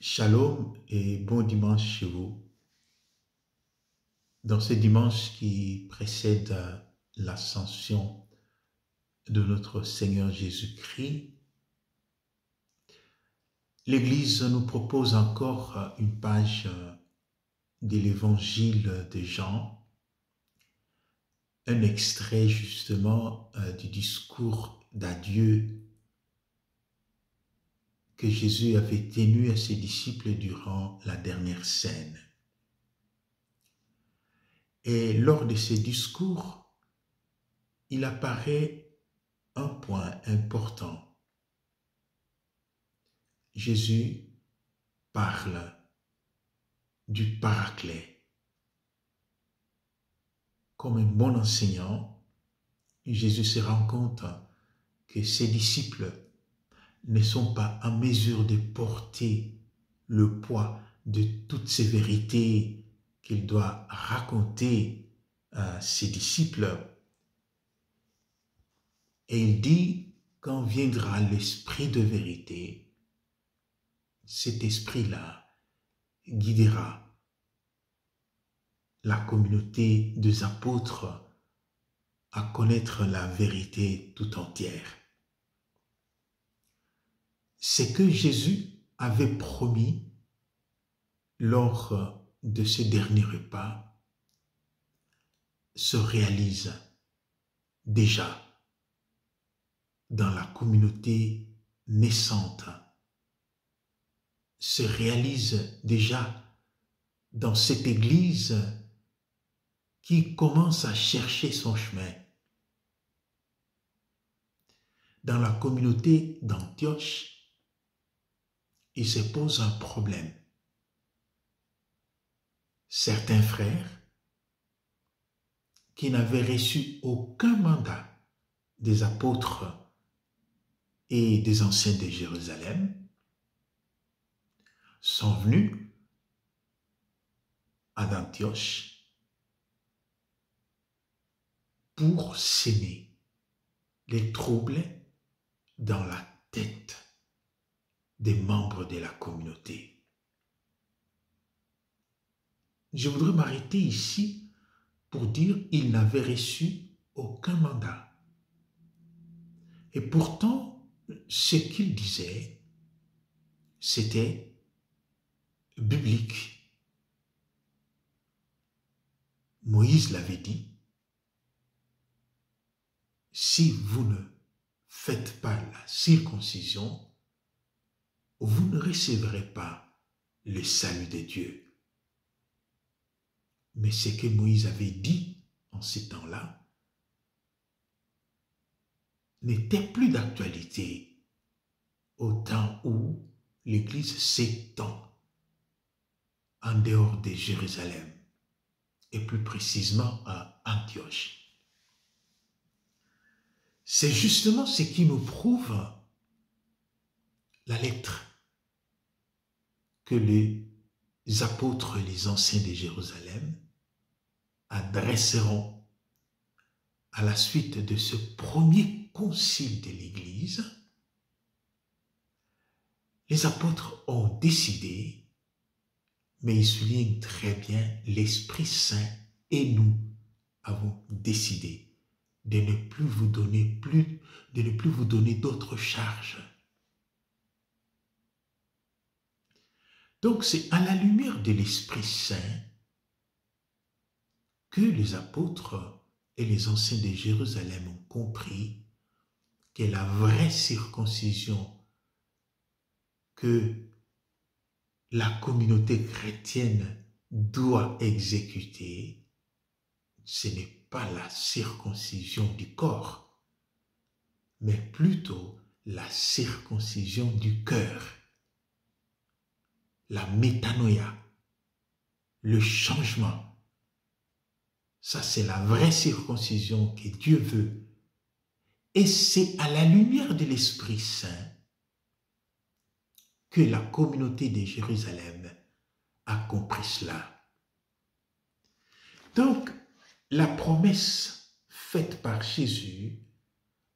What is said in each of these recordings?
Shalom et bon dimanche chez vous. Dans ce dimanche qui précède l'ascension de notre Seigneur Jésus-Christ, l'Église nous propose encore une page de l'Évangile de Jean, un extrait justement du discours d'adieu que Jésus avait tenu à ses disciples durant la dernière scène. Et lors de ces discours, il apparaît un point important. Jésus parle du Paraclet. Comme un bon enseignant, Jésus se rend compte que ses disciples ne sont pas en mesure de porter le poids de toutes ces vérités qu'il doit raconter à ses disciples. Et il dit, quand viendra l'esprit de vérité, cet esprit-là guidera la communauté des apôtres à connaître la vérité tout entière. Ce que Jésus avait promis lors de ce dernier repas se réalise déjà dans la communauté naissante, se réalise déjà dans cette Église qui commence à chercher son chemin. Dans la communauté d'Antioche, il se pose un problème. Certains frères qui n'avaient reçu aucun mandat des apôtres et des anciens de Jérusalem sont venus à Antioche pour s'aimer les troubles dans la tête des membres de la communauté. Je voudrais m'arrêter ici pour dire qu'ils n'avaient reçu aucun mandat. Et pourtant, ce qu'ils disaient, c'était biblique. Moïse l'avait dit, si vous ne faites pas la circoncision, vous ne recevrez pas le salut de Dieu. Mais ce que Moïse avait dit en ces temps-là n'était plus d'actualité au temps où l'Église s'étend en dehors de Jérusalem et plus précisément à Antioche. C'est justement ce qui nous prouve la lettre que les apôtres et les anciens de Jérusalem adresseront à la suite de ce premier concile de l'Église. Les apôtres ont décidé, mais ils soulignent très bien, l'Esprit Saint et nous avons décidé de ne plus vous donner d'autres charges. Donc c'est à la lumière de l'Esprit Saint que les apôtres et les anciens de Jérusalem ont compris que la vraie circoncision que la communauté chrétienne doit exécuter, ce n'est pas la circoncision du corps, mais plutôt la circoncision du cœur, la métanoïa, le changement. Ça, c'est la vraie circoncision que Dieu veut. Et c'est à la lumière de l'Esprit Saint que la communauté de Jérusalem a compris cela. Donc, la promesse faite par Jésus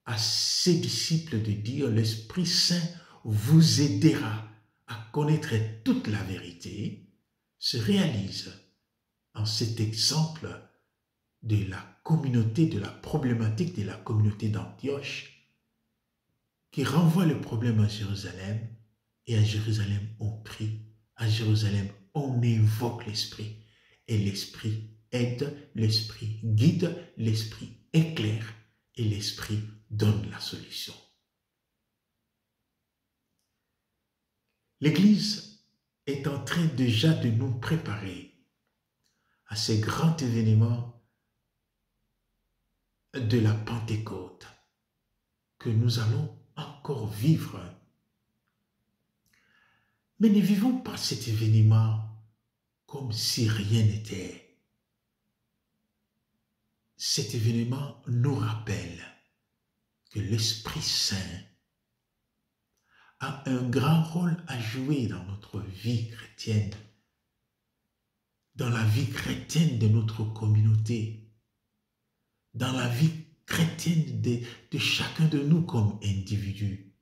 à ses disciples de dire « L'Esprit Saint vous aidera à connaître toute la vérité se réalise en cet exemple de la communauté, de la problématique de la communauté d'Antioche, qui renvoie le problème à Jérusalem, et à Jérusalem on prie, à Jérusalem on invoque l'Esprit, et l'Esprit aide, l'Esprit guide, l'Esprit éclaire, et l'Esprit donne la solution. L'Église est en train déjà de nous préparer à ces grands événements de la Pentecôte que nous allons encore vivre. Mais ne vivons pas cet événement comme si rien n'était. Cet événement nous rappelle que l'Esprit Saint a un grand rôle à jouer dans notre vie chrétienne, dans la vie chrétienne de notre communauté, dans la vie chrétienne de chacun de nous comme individu.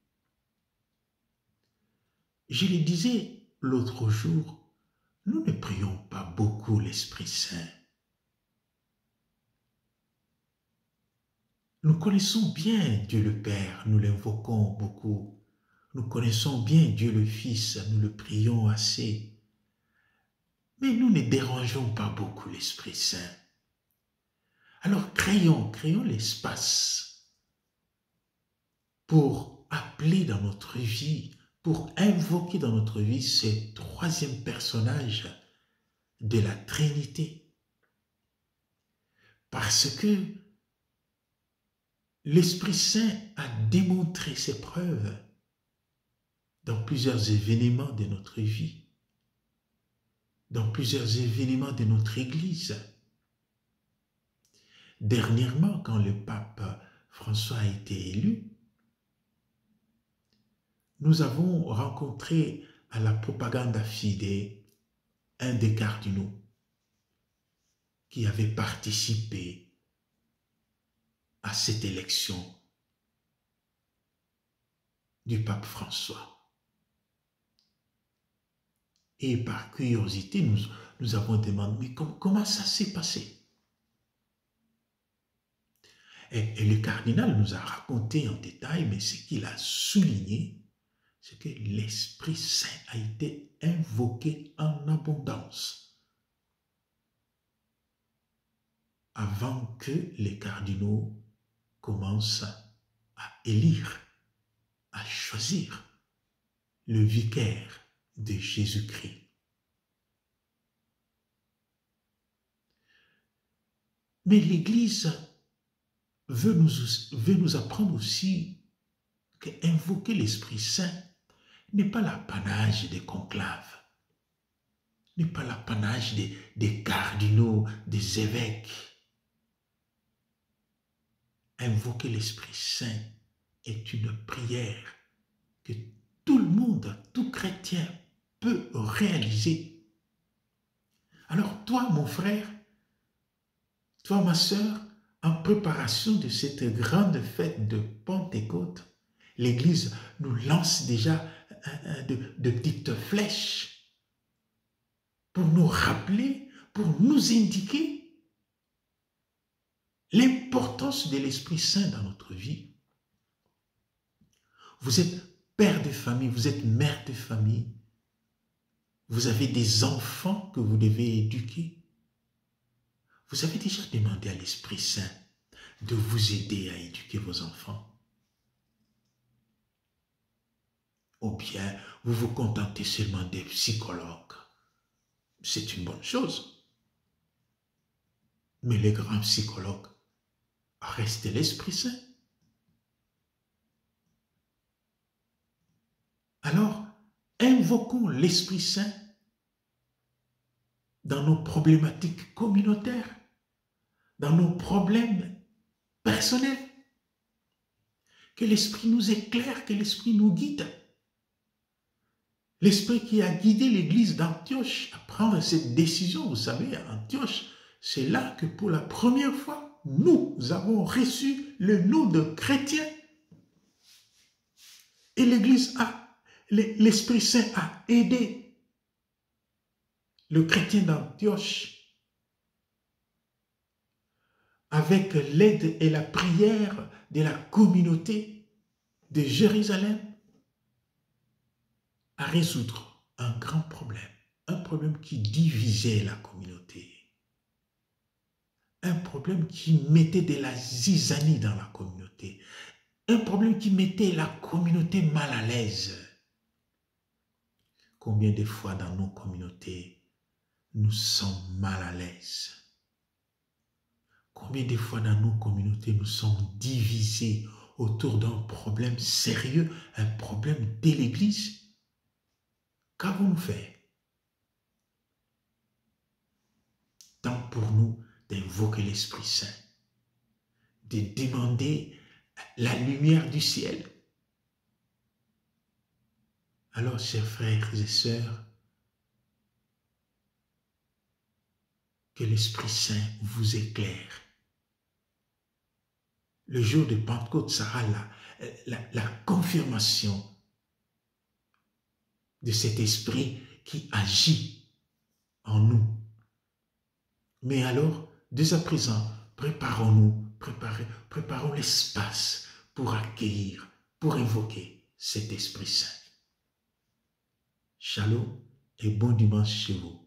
Je le disais l'autre jour, nous ne prions pas beaucoup l'Esprit Saint. Nous connaissons bien Dieu le Père, nous l'invoquons beaucoup. Nous connaissons bien Dieu le Fils, nous le prions assez. Mais nous ne dérangeons pas beaucoup l'Esprit Saint. Alors créons l'espace pour appeler dans notre vie, pour invoquer dans notre vie ce troisième personnage de la Trinité. Parce que l'Esprit Saint a démontré ses preuves dans plusieurs événements de notre vie, dans plusieurs événements de notre Église. Dernièrement, quand le pape François a été élu, nous avons rencontré à la Propaganda Fide un des cardinaux qui avait participé à cette élection du pape François. Et par curiosité, nous avons demandé, mais comment ça s'est passé? Et le cardinal nous a raconté en détail, mais ce qu'il a souligné, c'est que l'Esprit Saint a été invoqué en abondance avant que les cardinaux commencent à élire, à choisir le vicaire de Jésus-Christ. Mais l'Église veut nous apprendre aussi qu'invoquer l'Esprit Saint n'est pas l'apanage des conclaves, n'est pas l'apanage des cardinaux, des évêques. Invoquer l'Esprit Saint est une prière que tout le monde, tout chrétien peut réaliser. Alors toi, mon frère, toi, ma sœur, en préparation de cette grande fête de Pentecôte, l'Église nous lance déjà de petites flèches pour nous rappeler, pour nous indiquer l'importance de l'Esprit Saint dans notre vie. Vous êtes père de famille, vous êtes mère de famille, vous avez des enfants que vous devez éduquer. Vous avez déjà demandé à l'Esprit Saint de vous aider à éduquer vos enfants? Ou bien vous vous contentez seulement des psychologues? C'est une bonne chose. Mais les grands psychologues restent l'Esprit Saint. Alors, invoquons l'Esprit Saint dans nos problématiques communautaires, dans nos problèmes personnels. Que l'Esprit nous éclaire, que l'Esprit nous guide. L'Esprit qui a guidé l'Église d'Antioche à prendre cette décision, vous savez, à Antioche, c'est là que pour la première fois, nous avons reçu le nom de chrétiens. Et l'Église a l'Esprit Saint a aidé le chrétien d'Antioche avec l'aide et la prière de la communauté de Jérusalem à résoudre un grand problème. Un problème qui divisait la communauté. Un problème qui mettait de la zizanie dans la communauté. Un problème qui mettait la communauté mal à l'aise. Combien de fois dans nos communautés, nous sommes mal à l'aise? Combien de fois dans nos communautés, nous sommes divisés autour d'un problème sérieux, un problème de l'Église? Qu'avons-nous fait? Temps pour nous d'invoquer l'Esprit Saint, de demander la lumière du ciel. Alors, chers frères et sœurs, que l'Esprit Saint vous éclaire. Le jour de Pentecôte sera la confirmation de cet esprit qui agit en nous. Mais alors, dès à présent, préparons-nous, préparons l'espace pour accueillir, pour invoquer cet Esprit Saint. Shalom et bon dimanche chez vous.